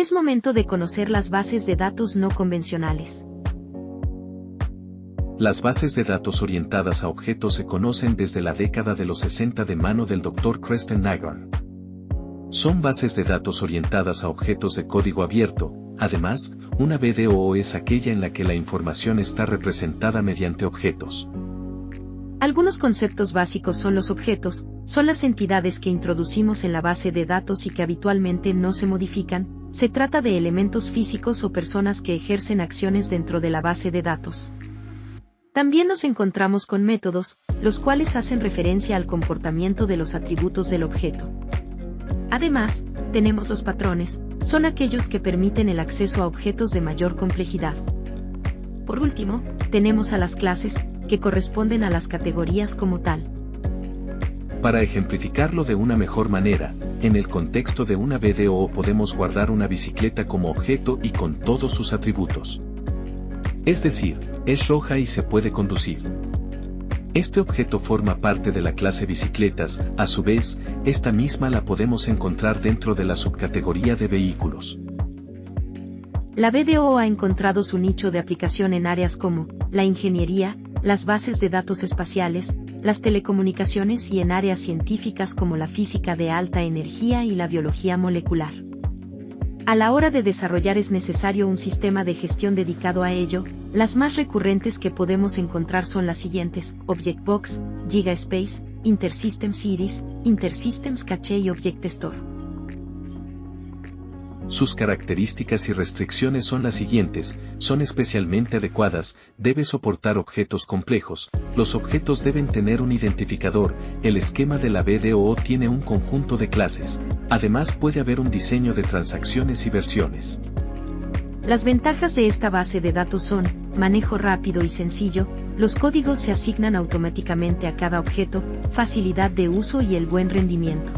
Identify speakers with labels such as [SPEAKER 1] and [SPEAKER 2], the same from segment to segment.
[SPEAKER 1] Es momento de conocer las bases de datos no convencionales.
[SPEAKER 2] Las bases de datos orientadas a objetos se conocen desde la década de los 60 de mano del Dr. Kristen Nygaard. Son bases de datos orientadas a objetos de código abierto. Además, una BDOO es aquella en la que la información está representada mediante objetos.
[SPEAKER 1] Algunos conceptos básicos son los objetos, son las entidades que introducimos en la base de datos y que habitualmente no se modifican. Se trata de elementos físicos o personas que ejercen acciones dentro de la base de datos. También nos encontramos con métodos, los cuales hacen referencia al comportamiento de los atributos del objeto. Además, tenemos los patrones, son aquellos que permiten el acceso a objetos de mayor complejidad. Por último, tenemos a las clases, que corresponden a las categorías como tal.
[SPEAKER 2] Para ejemplificarlo de una mejor manera, en el contexto de una BDOO podemos guardar una bicicleta como objeto y con todos sus atributos. Es decir, es roja y se puede conducir. Este objeto forma parte de la clase bicicletas. A su vez, esta misma la podemos encontrar dentro de la subcategoría de vehículos.
[SPEAKER 1] La BDOO ha encontrado su nicho de aplicación en áreas como la ingeniería, las bases de datos espaciales, las telecomunicaciones y en áreas científicas como la física de alta energía y la biología molecular. A la hora de desarrollar es necesario un sistema de gestión dedicado a ello. Las más recurrentes que podemos encontrar son las siguientes: ObjectBox, GigaSpace, InterSystems Iris, InterSystems Cache y Object Store.
[SPEAKER 2] Sus características y restricciones son las siguientes: son especialmente adecuadas, debe soportar objetos complejos, los objetos deben tener un identificador, el esquema de la BDOO tiene un conjunto de clases, además puede haber un diseño de transacciones y versiones.
[SPEAKER 1] Las ventajas de esta base de datos son: manejo rápido y sencillo, los códigos se asignan automáticamente a cada objeto, facilidad de uso y el buen rendimiento.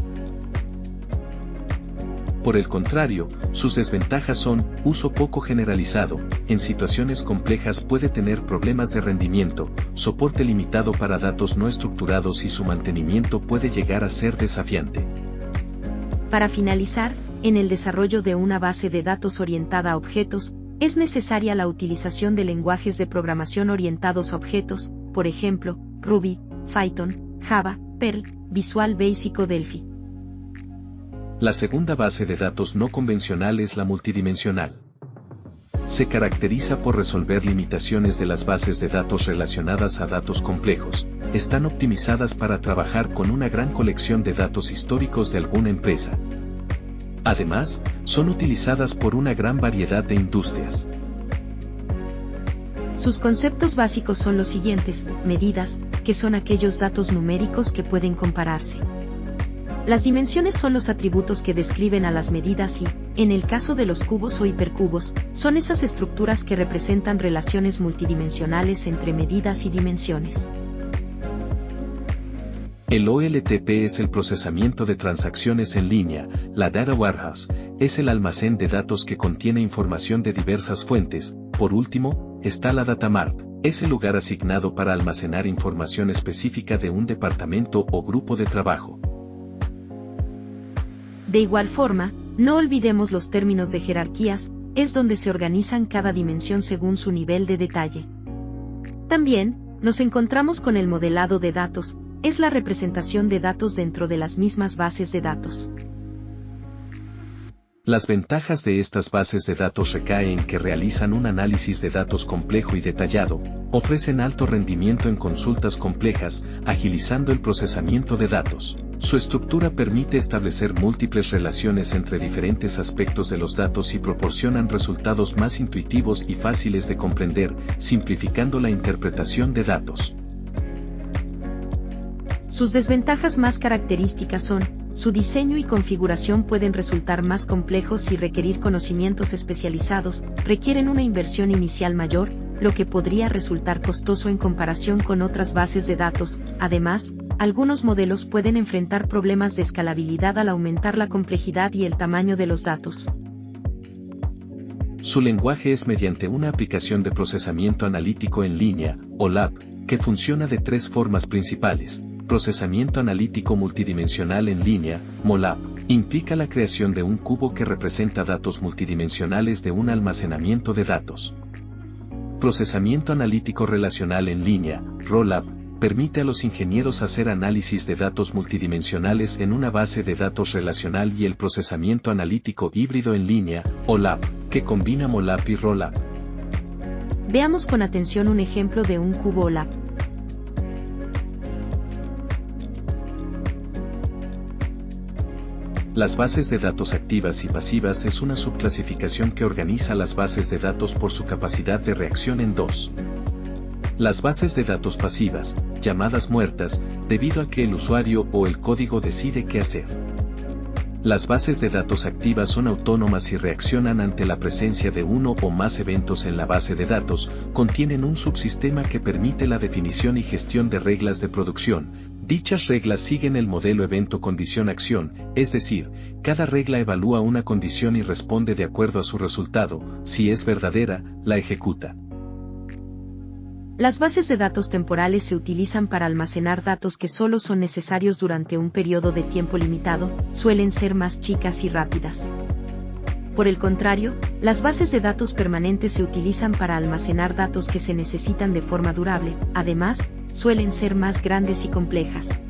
[SPEAKER 2] Por el contrario, sus desventajas son: uso poco generalizado, en situaciones complejas puede tener problemas de rendimiento, soporte limitado para datos no estructurados y su mantenimiento puede llegar a ser desafiante.
[SPEAKER 1] Para finalizar, en el desarrollo de una base de datos orientada a objetos, es necesaria la utilización de lenguajes de programación orientados a objetos, por ejemplo, Ruby, Python, Java, Perl, Visual Basic o Delphi.
[SPEAKER 2] La segunda base de datos no convencional es la multidimensional. Se caracteriza por resolver limitaciones de las bases de datos relacionadas a datos complejos. Están optimizadas para trabajar con una gran colección de datos históricos de alguna empresa. Además, son utilizadas por una gran variedad de industrias.
[SPEAKER 1] Sus conceptos básicos son los siguientes: medidas, que son aquellos datos numéricos que pueden compararse. Las dimensiones son los atributos que describen a las medidas y, en el caso de los cubos o hipercubos, son esas estructuras que representan relaciones multidimensionales entre medidas y dimensiones.
[SPEAKER 2] El OLTP es el procesamiento de transacciones en línea. La Data Warehouse es el almacén de datos que contiene información de diversas fuentes. Por último, está la Data Mart, es el lugar asignado para almacenar información específica de un departamento o grupo de trabajo.
[SPEAKER 1] De igual forma, no olvidemos los términos de jerarquías, es donde se organizan cada dimensión según su nivel de detalle. También, nos encontramos con el modelado de datos, es la representación de datos dentro de las mismas bases de datos.
[SPEAKER 2] Las ventajas de estas bases de datos recaen en que realizan un análisis de datos complejo y detallado, ofrecen alto rendimiento en consultas complejas, agilizando el procesamiento de datos. Su estructura permite establecer múltiples relaciones entre diferentes aspectos de los datos y proporcionan resultados más intuitivos y fáciles de comprender, simplificando la interpretación de datos.
[SPEAKER 1] Sus desventajas más características son: su diseño y configuración pueden resultar más complejos y requerir conocimientos especializados, requieren una inversión inicial mayor, lo que podría resultar costoso en comparación con otras bases de datos. Además, algunos modelos pueden enfrentar problemas de escalabilidad al aumentar la complejidad y el tamaño de los datos.
[SPEAKER 2] Su lenguaje es mediante una aplicación de procesamiento analítico en línea, OLAP, que funciona de tres formas principales: Procesamiento analítico multidimensional en línea, MOLAP, implica la creación de un cubo que representa datos multidimensionales de un almacenamiento de datos. Procesamiento analítico relacional en línea, ROLAP, permite a los ingenieros hacer análisis de datos multidimensionales en una base de datos relacional y el procesamiento analítico híbrido en línea, OLAP, que combina MOLAP y ROLAP.
[SPEAKER 1] Veamos con atención un ejemplo de un cubo OLAP.
[SPEAKER 2] Las bases de datos activas y pasivas es una subclasificación que organiza las bases de datos por su capacidad de reacción en dos. Las bases de datos pasivas, llamadas muertas, debido a que el usuario o el código decide qué hacer. Las bases de datos activas son autónomas y reaccionan ante la presencia de uno o más eventos en la base de datos, contienen un subsistema que permite la definición y gestión de reglas de producción. Dichas reglas siguen el modelo evento-condición-acción, es decir, cada regla evalúa una condición y responde de acuerdo a su resultado, si es verdadera, la ejecuta.
[SPEAKER 1] Las bases de datos temporales se utilizan para almacenar datos que solo son necesarios durante un periodo de tiempo limitado, suelen ser más chicas y rápidas. Por el contrario, las bases de datos permanentes se utilizan para almacenar datos que se necesitan de forma durable, además, suelen ser más grandes y complejas.